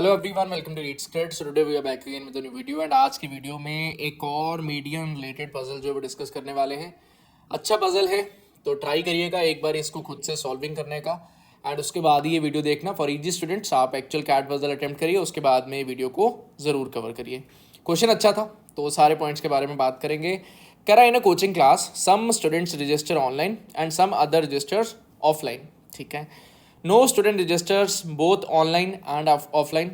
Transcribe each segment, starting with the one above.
Hello everyone, welcome to read script. So today we are back again with a new video and आज की video में एक और medium related puzzle जो है डिस्कस करने वाले हैं। अच्छा पजल है तो ट्राई करिएगा एक बार इसको खुद से सॉल्विंग करने का एंड उसके बाद ही ये वीडियो देखना। फॉर इजी स्टूडेंट्स आप एक्चुअल कैट पजल अटेम्प्ट करिए, उसके बाद में वीडियो को ज़रूर कवर करिए। क्वेश्चन अच्छा था तो सारे पॉइंट्स के बारे में बात करेंगे। कह रहा in a coaching class some students register online and some other registers offline. ठीक है, no student registers both online and offline,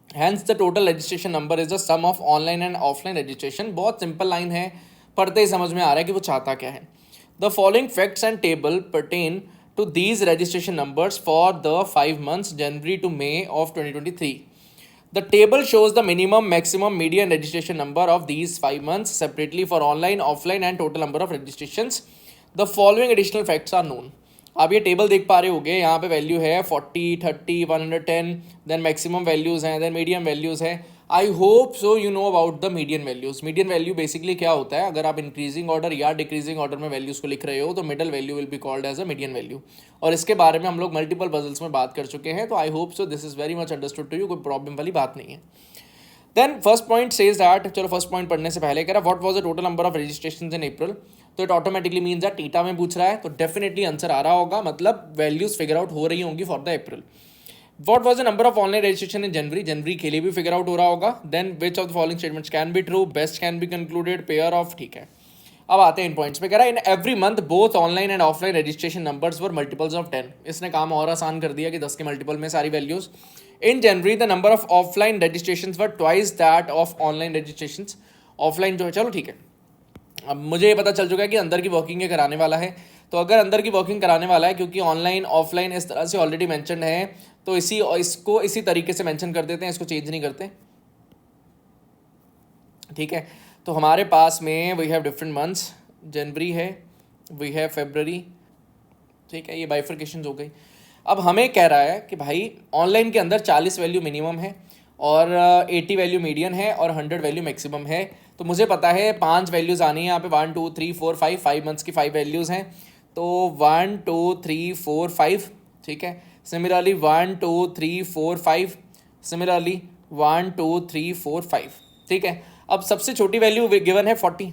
hence the total registration number is the sum of online and offline registration। बहुत simple line है, पढ़ते ही समझ में आ रहा है कि वो चाहता क्या है। The following facts and table pertain to these registration numbers for the 5 months January to May of 2023। The table shows the minimum, maximum, median registration number of these 5 months separately for online, offline and total number of registrations। The following additional facts are known। आप ये table देख पा रहे होगे, यहाँ पे value है 40, 30, 110, then maximum values हैं, देन मीडियम वैल्यूज़ हैं। I hope so you know about the median values. Median value basically क्या होता है, अगर आप इंक्रीजिंग ऑर्डर या डिक्रीजिंग ऑर्डर में वैल्यूज़ को लिख रहे हो तो middle value will be called as a median value, और इसके बारे में हम लोग मल्टीपल पजल्स में बात कर चुके हैं। तो I hope so this is very much understood to you, कोई प्रॉब्लम वाली बात नहीं है। Then first point says that, चलो फर्स्ट पॉइंट पढ़ने से पहले कह रहा what was the total number of registrations in April. तो इट ऑटोमेटिकली मीन्स दैट टीटा में पूछ रहा है तो डेफिनेटली आंसर आ रहा होगा, मतलब वैल्यूज फिगर आउट हो रही होंगी for the April. What was the number of online registration in January, जनवरी के लिए भी फिगर आउट हो रहा होगा। Then which of the following statements can be true, best can be concluded, pair of. ठीक है, अब आते हैं इन पॉइंट्स पे। कह रहा है in every month both online and offline registration numbers were multiples of 10। इसने काम और आसान कर दिया कि 10 के मल्टीपल में सारी values. In January the number of offline registrations were twice that of online registrations. Offline जो है, चलो ठीक है, अब मुझे ये पता चल चुका है कि अंदर की वर्किंग ये कराने वाला है। तो अगर अंदर की वर्किंग कराने वाला है, क्योंकि ऑनलाइन ऑफलाइन इस तरह से ऑलरेडी मेंशन है, तो इसको इसी तरीके से मेंशन कर देते हैं, इसको चेंज नहीं करते। ठीक है, तो हमारे पास में वी हैव डिफरेंट मंथ्स, जनवरी है, वी हैव फरवरी। ठीक है, ये बाइफर्केशन हो गई। अब हमें कह रहा है कि भाई ऑनलाइन के अंदर 40 वैल्यू मिनिमम है और 80 वैल्यू मीडियन है और 100 वैल्यू मैक्सिमम है। तो मुझे पता है 5 वैल्यूज़ आनी है यहाँ पे, 1 2 3 4 5, 5 मंथ्स की 5 वैल्यूज़ हैं। तो 1 2 3 4 5। ठीक है, सिमिलरली 1 2 3 4 5, सिमिलरली 1 2 3 4 5। ठीक है, अब सबसे छोटी वैल्यू गिवन है 40।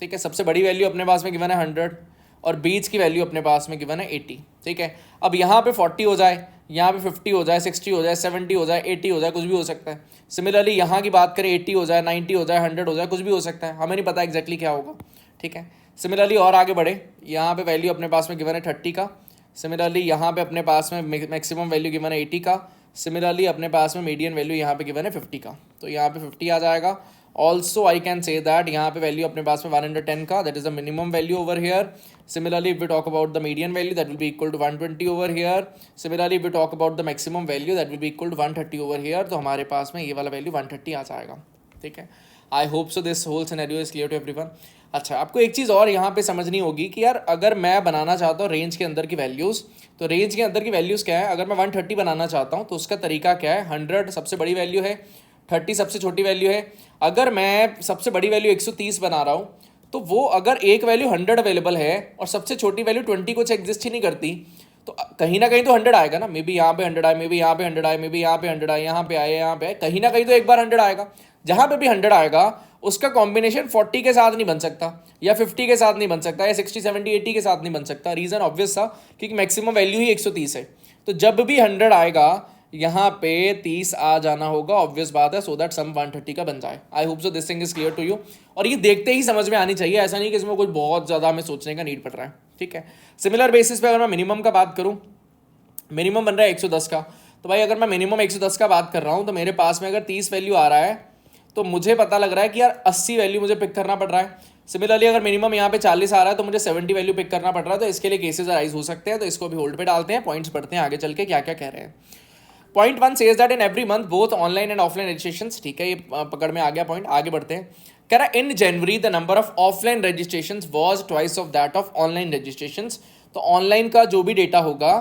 ठीक है, सबसे बड़ी वैल्यू अपने पास में गिवन है 100 और बीच की वैल्यू अपने पास में गिवन है 80। ठीक है, अब यहाँ पे 40 हो जाए, यहाँ पे 50 हो जाए, 60 हो जाए, 70 हो जाए, 80 हो जाए, कुछ भी हो सकता है। सिमिलरली यहाँ की बात करें 80 हो जाए, 90 हो जाए, 100 हो जाए, कुछ भी हो सकता है, हमें नहीं पता एग्जैक्टली क्या होगा। ठीक है, सिमिलरली और आगे बढ़े, यहाँ पे वैल्यू अपने पास में गिवन है 30 का। सिमिलरली यहाँ पे अपने पास में मैक्सिमम वैल्यू गिवन है 80 का। सिमिलरली अपने पास में मीडियन वैल्यू यहाँ पे गिवन है 50 का, तो यहाँ पे 50 आ जाएगा। Also I can say that यहाँ पे वैल्यू अपने पास में 110 का, that is the minimum value over here. Similarly if we talk about the median value that will be equal to 120 over here. Similarly if we talk about the maximum value that will be equal to 130 over here. तो हमारे पास में ये वाला value 130 आ जाएगा। ठीक है, I hope so this whole scenario is clear to everyone. अच्छा, आपको एक चीज़ और यहाँ पे समझनी होगी कि यार अगर मैं बनाना चाहता हूँ रेंज के अंदर की वैल्यूज़, तो रेंज के अंदर की वैल्यूज़ क्या है। अगर मैं 130 बनाना चाहता हूँ तो उसका तरीका क्या है, 100 सबसे बड़ी वैल्यू है, 30 सबसे छोटी वैल्यू है। अगर मैं सबसे बड़ी वैल्यू 130 बना रहा हूँ तो वो अगर एक वैल्यू 100 अवेलेबल है और सबसे छोटी वैल्यू 20 कुछ एग्जिस्ट ही नहीं करती, तो कहीं ना कहीं तो 100 आएगा ना। मे बी यहाँ पे 100 आए, मे बी यहाँ पे 100 आए, मे बी यहाँ पे 100 आए, यहाँ पे आए, यहाँ पे आए, कहीं ना कहीं तो एक बार 100 आएगा। जहाँ पे भी 100 आएगा उसका कॉम्बिनेशन 40 के साथ नहीं बन सकता, या 50 के साथ नहीं बन सकता, या 60 70 80 के साथ नहीं बन सकता। रीज़न ऑब्वियस था, क्योंकि मैक्सिमम वैल्यू ही 130 है। तो जब भी 100 आएगा यहाँ पे 30 आ जाना होगा, ऑब्वियस बात है, सो दैट सम 130 का बन जाए। I hope so this thing is clear to you. और ये देखते ही समझ में आनी चाहिए, ऐसा नहीं कि इसमें कुछ बहुत ज़्यादा हमें सोचने का नीड पड़ रहा है। ठीक है, सिमिलर बेसिस पे अगर मैं मिनिमम का बात करूँ, मिनिमम बन रहा है 110 का। तो भाई अगर मैं मिनिमम 110 का बात कर रहा हूँ तो मेरे पास में अगर 30 वैल्यू आ रहा है तो मुझे पता लग रहा है कि यार 80 वैल्यू मुझे पिक करना पड़ रहा है। सिमिलरली अगर मिनिमम यहाँ पे 40 आ रहा है तो मुझे 70 वैल्यू पिक करना पड़ रहा है। तो इसके लिए केसेस अराइज हो सकते हैं, तो इसको भी होल्ड पे डालते हैं, पॉइंट्स पढ़ते हैं आगे चल के क्या क्या कह रहे हैं। Point 1 says that in every month both online and offline registrations. ठीक है, ये पकड़ में आ गया पॉइंट, आगे बढ़ते हैं। कह रहा है in January the number of offline registrations was twice of that of online registrations. तो ऑनलाइन का जो भी डेटा होगा,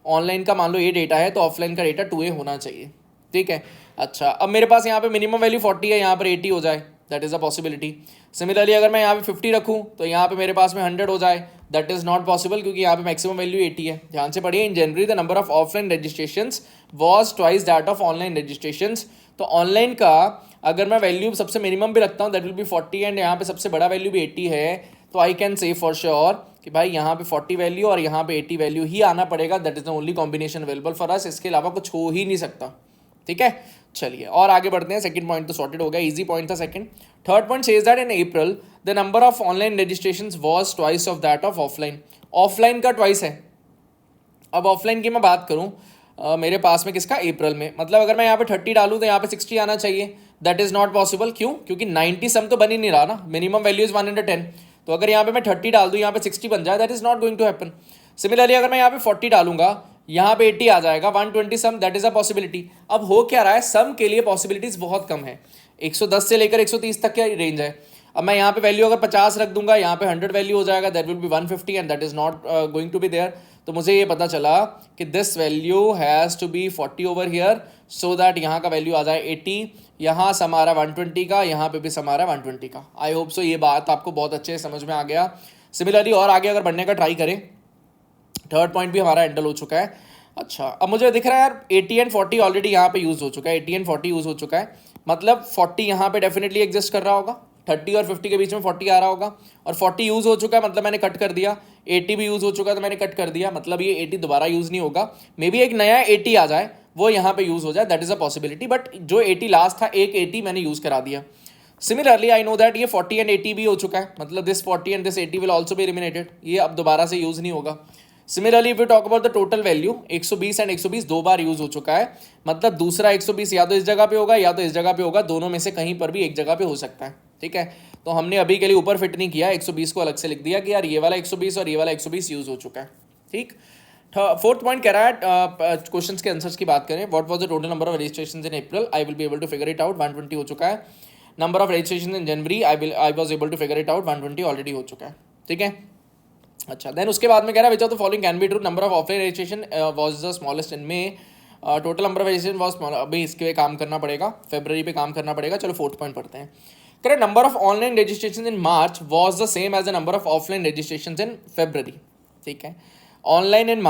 ऑनलाइन का मान लो ये डेटा है तो ऑफलाइन का डेटा 2A होना चाहिए। ठीक है, अच्छा अब मेरे पास यहाँ पे मिनिमम वैल्यू 40 है, यहाँ पर 80 हो जाए, that is a possibility. Similarly अगर मैं यहाँ पे 50 रखूँ तो यहाँ पे मेरे पास में 100 हो जाए, दैट इज़ नॉट पॉसिबल क्योंकि यहाँ पे मैक्सिमम वैल्यू 80 है। ध्यान से पढ़िए, in January the number of offline registrations was twice that of online registrations. तो ऑनलाइन का अगर मैं वैल्यू सबसे मिनिमम भी रखता हूँ दैट विल बी 40 एंड यहाँ पे सबसे बड़ा वैल्यू भी 80 है, तो आई कैन से फॉर श्योर कि भाई यहाँ पे 40 वैल्यू और यहाँ पे 80 वैल्यू ही आना पड़ेगा। That is the only combination available for us, इसके अलावा कुछ हो ही नहीं सकता। ठीक है, चलिए और आगे बढ़ते हैं। सेकंड पॉइंट तो सॉर्टेड हो गया, इजी पॉइंट था second. Third point says that in April the number of online registrations was twice of that of offline. Offline का ट्वाइस है। अब ऑफलाइन की मैं बात करूँ मेरे पास में किसका, अप्रैल में, मतलब अगर मैं यहाँ पे 30 डालूँ तो यहाँ पे 60 आना चाहिए। दैट इज नॉट पॉसिबल, क्यों? क्योंकि 90 सम तो बन ही नहीं रहा ना, मिनिमम वैल्यू इज 110। तो अगर यहाँ पे मैं 30 डाल दूँ, यहाँ पे 60 बन जाए, that is not going to happen. Similarly अगर मैं यहाँ पे 40 डालूंगा, यहाँ पे 80 आ जाएगा, 120 सम, दैट इज अ पॉसिबिलिटी। अब हो क्या रहा है, सम के लिए पॉसिबिलिटीज बहुत कम है, 110 से लेकर 130 तक का रेंज है। अब मैं यहाँ पे वैल्यू अगर 50 रख दूंगा, यहाँ पे 100 वैल्यू हो जाएगा, that will be 150 and that is not going to be there. तो मुझे ये पता चला कि this value has to be 40 over here, so that यहाँ का वैल्यू आ जाए 80, यहाँ सम आ रहा 120 का, यहाँ पे भी सम आ रहा 120 का। आई होप सो ये बात आपको बहुत अच्छे से समझ में आ गया। सिमिलरली और आगे अगर बढ़ने का ट्राई करें, थर्ड पॉइंट भी हमारा हैंडल हो चुका है। अच्छा, अब मुझे दिख रहा है यार 80 एंड 40 ऑलरेडी यहाँ पे यूज़ हो चुका है, 80 एंड 40 यूज़ हो चुका है, मतलब 40 यहाँ पे डेफिनेटली एग्जिस्ट कर रहा होगा, 30 और 50 के बीच में 40 आ रहा होगा, और 40 यूज़ हो चुका है मतलब मैंने कट कर दिया, 80 भी यूज़ हो चुका है तो मैंने कट कर दिया, मतलब ये 80 दोबारा यूज़ नहीं होगा। मे बी एक नया 80 आ जाए, वो यहाँ पे यूज़ हो जाए, that is a possibility, but जो 80 लास्ट था, एक 80 मैंने यूज़ करा दिया। सिमिलरली आई नो दैट ये 40 एंड 80 भी हो चुका है, मतलब this 40 and this 80 will also be eliminated, ये अब दोबारा से यूज़ नहीं होगा। Similarly if you talk about the total value, 120 and 120 दो बार यूज हो चुका है, मतलब दूसरा 120 या तो इस जगह पे होगा या तो इस जगह पे होगा, दोनों में से कहीं पर भी एक जगह पे हो सकता है। ठीक है, तो हमने अभी के लिए ऊपर फिट नहीं किया, 120 को अलग से लिख दिया कि यार ये वाला 120 और ये वाला 120 यूज हो चुका है। ठीक, फोर्थ पॉइंट कह रहा है क्वेश्चंस के आंसर्स की बात करें, what was the total number of registrations in April, I will be able to figure it out, 120 हो चुका है। Number of registration in January, I was able to figure it out, 120 already हो चुका है। ठीक है, अच्छा, देन उसके बाद में कह रहा है विच of the following can be true, number of offline registration was the smallest in may, total number of registration was small. अभी इसके पे काम करना पड़ेगा, फेब्रवरी पे काम करना पड़ेगा। चलो फोर्थ पॉइंट पढ़ते हैं। कह रहे number of online registration in March was the same as the number of offline registration in February. ठीक है, ऑनलाइन इन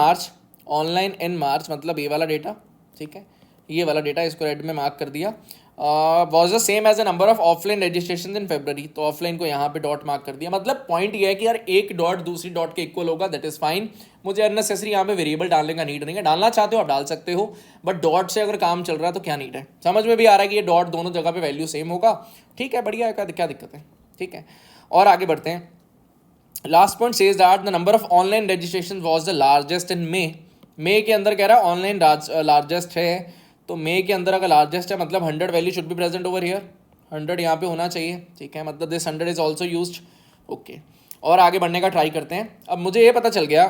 मार्च मतलब ये वाला डेटा, ठीक है, ये वाला डेटा, इसको रेड में मार्क कर दिया, was the same as a number of offline registration in February, तो ऑफलाइन को यहाँ पे डॉट मार्क कर दिया। मतलब पॉइंट ये है कि यार एक डॉट दूसरी डॉट के इक्वल होगा, दैट इज फाइन। मुझे अननेसेसरी यहाँ पे वेरिएबल डालने का नीड नहीं है, डालना चाहते हो आप डाल सकते हो, बट डॉट से अगर काम चल रहा है तो क्या नीड है। समझ में भी आ रहा है कि ये डॉट दोनों जगह पे वैल्यू सेम होगा, ठीक है, बढ़िया है, क्या दिक्कत है। ठीक है, और आगे बढ़ते हैं। Last point says that the number of online registration was the largest in May के अंदर कह रहा है ऑनलाइन लार्जेस्ट है, तो मे के अंदर अगर लार्जेस्ट है मतलब 100 value should be present over here, 100 यहाँ पे होना चाहिए। ठीक है, मतलब this 100 is also used. Okay, और आगे बढ़ने का ट्राई करते हैं। अब मुझे ये पता चल गया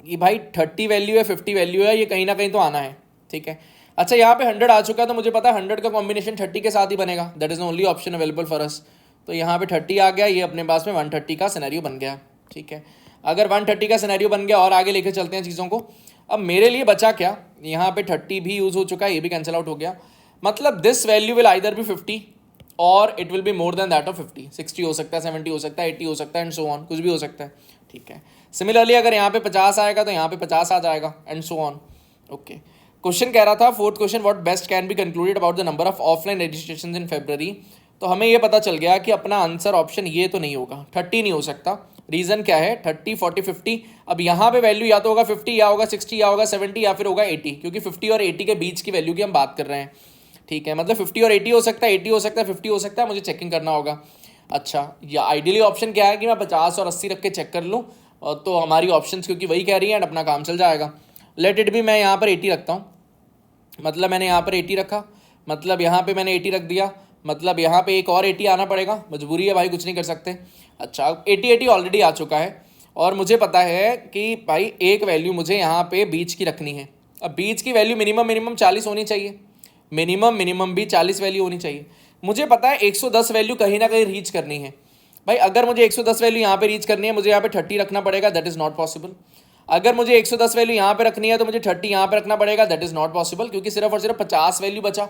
कि भाई 30 वैल्यू है, 50 वैल्यू है, ये कहीं ना कहीं तो आना है। ठीक है, अच्छा यहाँ पे 100 आ चुका है, तो मुझे पता है 100 का कॉम्बिनेशन 30 के साथ ही बनेगा, that is the only option available for us. तो यहाँ पे 30 आ गया, ये अपने पास में 130 का सिनेरियो बन गया। ठीक है, अगर 130 का सिनेरियो बन गया और आगे लेके चलते हैं चीज़ों को। अब मेरे लिए बचा क्या, यहाँ पे 30 भी यूज़ हो चुका है, ये भी कैंसिल आउट हो गया, मतलब this value will either be 50 और it will be more than that of 50, 60 हो सकता है, 70 हो सकता है, 80 हो सकता है, एंड सो ऑन, कुछ भी हो सकता है। ठीक है, सिमिलरली अगर यहाँ पे 50 आएगा तो यहाँ पे 50 आ जाएगा, and so on. Okay, question कह रहा था fourth question, what best can be concluded about the number of offline registration in February. तो हमें ये पता चल गया कि अपना आंसर ऑप्शन ये तो नहीं होगा, 30 नहीं हो सकता। रीज़न क्या है, 30, 40, 50। अब यहाँ पे वैल्यू या तो होगा 50 या होगा 60 या होगा 70 या फिर होगा 80, क्योंकि 50 और 80 के बीच की वैल्यू की हम बात कर रहे हैं। ठीक है, मतलब 50 और 80 हो सकता है, 80 हो सकता है, 50 हो सकता है, मुझे चेकिंग करना होगा। अच्छा, या आइडियली ऑप्शन क्या है कि मैं 50 और 80 रख के चेक कर लूँ, तो हमारी ऑप्शन क्योंकि वही कह रही है एंड अपना काम चल जाएगा। लेट इट भी, मैं यहाँ पर 80 रखता हूँ, मतलब मैंने यहाँ पर 80 रखा, मतलब यहाँ पर मैंने 80 रख दिया, मतलब यहाँ पे एक और 80 आना पड़ेगा, मजबूरी है भाई, कुछ नहीं कर सकते। अच्छा, 80 ऑलरेडी आ चुका है और मुझे पता है कि भाई एक वैल्यू मुझे यहाँ पे बीच की रखनी है। अब बीच की वैल्यू मिनिमम 40 होनी चाहिए, मिनिमम भी 40 वैल्यू होनी चाहिए। मुझे पता है 110 वैल्यू कहीं ना कहीं रीच करनी है। भाई अगर मुझे 110 वैल्यू यहाँ पे रीच करनी है, मुझे यहाँ पे 30 रखना पड़ेगा, दैट इज़ नॉट पॉसिबल। अगर मुझे 110 वैल्यू यहाँ पे रखनी है तो मुझे 30 यहाँ पे रखना पड़ेगा, दैट इज़ नॉट पॉसिबल, क्योंकि सिर्फ और सिर्फ 50 वैल्यू बचा,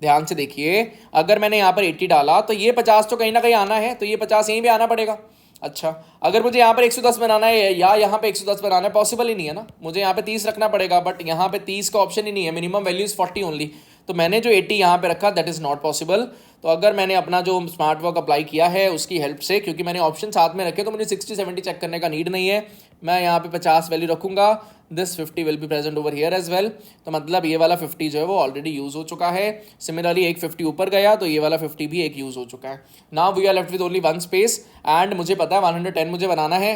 ध्यान से देखिए, अगर मैंने यहाँ पर 80 डाला तो ये 50 तो कहीं ना कहीं आना है, तो ये 50 यहीं पे आना पड़ेगा। अच्छा, अगर मुझे यहाँ पर 110 बनाना है या यहाँ पे 110 बनाना है, पॉसिबल ही नहीं है ना, मुझे यहाँ पे 30 रखना पड़ेगा, बट यहाँ पे 30 का ऑप्शन ही नहीं है, मिनिमम वैल्यू इज 40 ओनली। तो मैंने जो 80 यहाँ पे रखा दैट इज नॉट पॉसिबल। तो अगर मैंने अपना जो स्मार्ट वर्क अप्लाई किया है उसकी हेल्प से, क्योंकि मैंने ऑप्शन साथ में रखे तो मुझे 60-70 चेक करने का नीड नहीं है, मैं यहाँ पे 50 वैल्यू रखूंगा, this 50 will be present over here as well. तो मतलब ये वाला 50 जो है वो ऑलरेडी यूज हो चुका है। सिमिलरली एक 50 ऊपर गया तो ये वाला 50 भी एक यूज हो चुका है। Now we are left with only one space and मुझे पता है 110 मुझे बनाना है।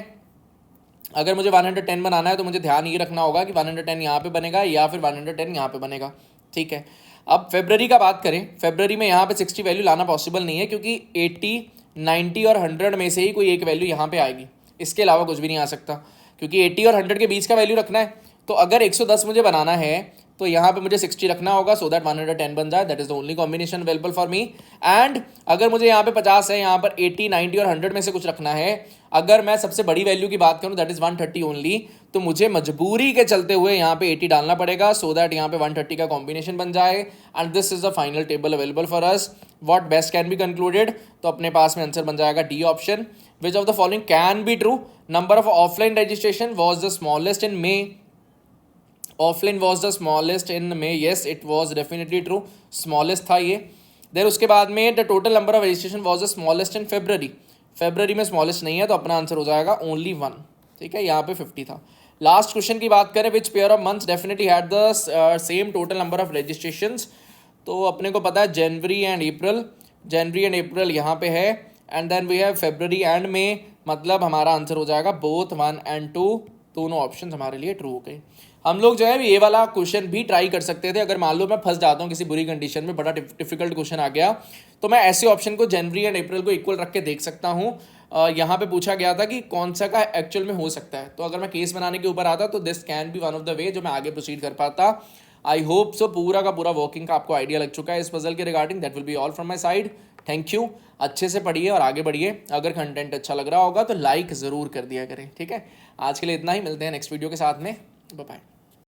अगर मुझे 110 बनाना है तो मुझे ध्यान ये रखना होगा कि 110 यहाँ पे बनेगा या फिर 110 यहाँ पे बनेगा, ठीक है। अब फेब्रवरी का बात करें, फेब्रवरी में यहाँ पे 60 वैल्यू लाना पॉसिबल नहीं है, क्योंकि 80, 90 और 100 में से ही कोई एक वैल्यू यहाँ पे आएगी, इसके अलावा कुछ भी नहीं आ सकता, क्योंकि 80 और 100 के बीच का वैल्यू रखना है। तो अगर 110 मुझे बनाना है तो यहाँ पे मुझे 60 रखना होगा सो दैट 110 बन जाए, that is the only combination available for me. And अगर मुझे यहाँ पे 50 है, यहाँ पर 80, 90 और 100 में से कुछ रखना है, अगर मैं सबसे बड़ी वैल्यू की बात करूँ दैट इज 130 ओनली, तो मुझे मजबूरी के चलते हुए यहाँ पे 80 डालना पड़ेगा सो दैट यहाँ पे 130 का कॉम्बिनेशन बन जाए। And this is the final table available for us. What best can be concluded, तो अपने पास में आंसर बन जाएगा D option. Which of the following can be true, number of offline registration was the smallest in may, offline was the smallest in may, yes it was definitely true, smallest था ये। Then उसके बाद में the total number of registration was the smallest इन फेब्रवरी, फेब्रवरी में smallest नहीं है तो अपना आंसर हो जाएगा ओनली 1, ठीक है, यहाँ पे 50 था। लास्ट क्वेश्चन की बात करें, which pair of months definitely had the same total number of registrations, तो अपने को पता है जनवरी and April, January and April यहाँ पे है, and then we have February and May, मतलब हमारा आंसर हो जाएगा बोथ 1 and 2, दोनों ऑप्शन हमारे लिए ट्रू हो गए। हम लोग जो है ये वाला क्वेश्चन भी ट्राई कर सकते थे, अगर मान लो मैं फंस जाता हूँ किसी बुरी कंडीशन में, बड़ा डिफिकल्ट क्वेश्चन आ गया, तो मैं ऐसे ऑप्शन को जनवरी एंड अप्रैल को इक्वल रख के देख सकता हूँ। यहाँ पे पूछा गया था कि कौन सा का एक्चुअल में हो सकता है, तो अगर मैं केस बनाने के ऊपर आता तो this can be one of the way जो मैं आगे प्रोसीड कर पाता। आई होप सो पूरा का पूरा वर्किंग का आपको आइडिया लग चुका है इस पजल के regarding. That will be all from my side, thank you. अच्छे से पढ़िए और आगे बढ़िए, अगर कंटेंट अच्छा लग रहा होगा तो लाइक ज़रूर कर दिया करें, ठीक है। आज के लिए इतना ही, मिलते हैं नेक्स्ट वीडियो के साथ में, बाय बाय।